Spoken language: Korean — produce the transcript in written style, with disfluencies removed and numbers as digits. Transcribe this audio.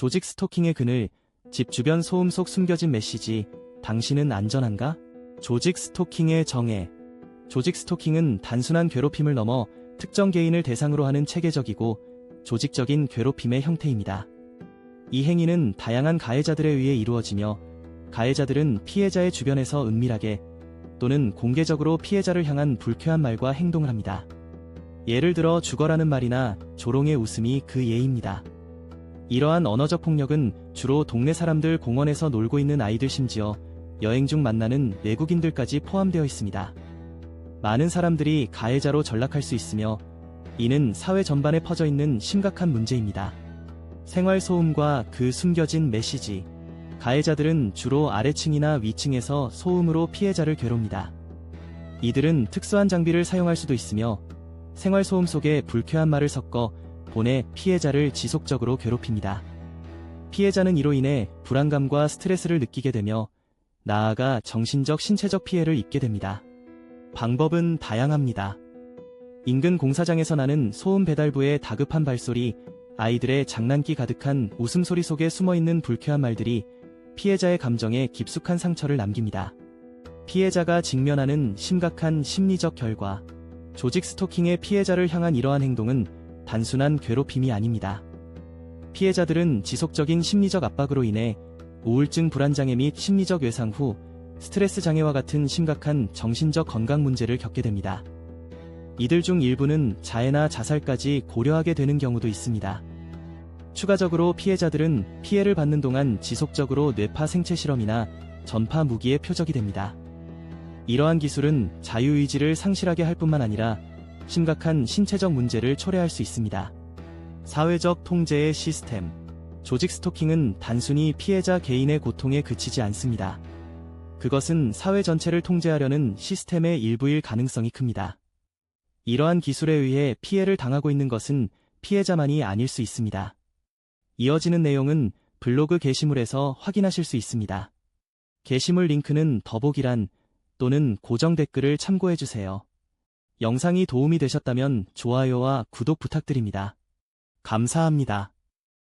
조직 스토킹의 그늘, 집 주변 소음 속 숨겨진 메시지, 당신은 안전한가? 조직 스토킹의 정의. 조직 스토킹은 단순한 괴롭힘을 넘어 특정 개인을 대상으로 하는 체계적이고 조직적인 괴롭힘의 형태입니다. 이 행위는 다양한 가해자들에 의해 이루어지며, 가해자들은 피해자의 주변에서 은밀하게 또는 공개적으로 피해자를 향한 불쾌한 말과 행동을 합니다. 예를 들어 죽어라는 말이나 조롱의 웃음이 그 예입니다. 이러한 언어적 폭력은 주로 동네 사람들, 공원에서 놀고 있는 아이들, 심지어 여행 중 만나는 외국인들까지 포함되어 있습니다. 많은 사람들이 가해자로 전락할 수 있으며, 이는 사회 전반에 퍼져 있는 심각한 문제입니다. 생활 소음과 그 숨겨진 메시지. 가해자들은 주로 아래층이나 위층에서 소음으로 피해자를 괴롭힙니다. 이들은 특수한 장비를 사용할 수도 있으며, 생활 소음 속에 불쾌한 말을 섞어 보내 피해자를 지속적으로 괴롭힙니다. 피해자는 이로 인해 불안감과 스트레스를 느끼게 되며, 나아가 정신적, 신체적 피해를 입게 됩니다. 방법은 다양합니다. 인근 공사장에서 나는 소음, 배달부의 다급한 발소리, 아이들의 장난기 가득한 웃음소리 속에 숨어있는 불쾌한 말들이 피해자의 감정에 깊숙한 상처를 남깁니다. 피해자가 직면하는 심각한 심리적 결과. 조직 스토킹의 피해자를 향한 이러한 행동은 단순한 괴롭힘이 아닙니다. 피해자들은 지속적인 심리적 압박으로 인해 우울증, 불안장애 및 심리적 외상 후 스트레스 장애와 같은 심각한 정신적 건강 문제를 겪게 됩니다. 이들 중 일부는 자해나 자살까지 고려하게 되는 경우도 있습니다. 추가적으로 피해자들은 피해를 받는 동안 지속적으로 뇌파 생체 실험이나 전파 무기의 표적이 됩니다. 이러한 기술은 자유의지를 상실하게 할 뿐만 아니라 심각한 신체적 문제를 초래할 수 있습니다. 사회적 통제의 시스템. 조직 스토킹은 단순히 피해자 개인의 고통에 그치지 않습니다. 그것은 사회 전체를 통제하려는 시스템의 일부일 가능성이 큽니다. 이러한 기술에 의해 피해를 당하고 있는 것은 피해자만이 아닐 수 있습니다. 이어지는 내용은 블로그 게시물에서 확인하실 수 있습니다. 게시물 링크는 더보기란 또는 고정 댓글을 참고해주세요. 영상이 도움이 되셨다면 좋아요와 구독 부탁드립니다. 감사합니다.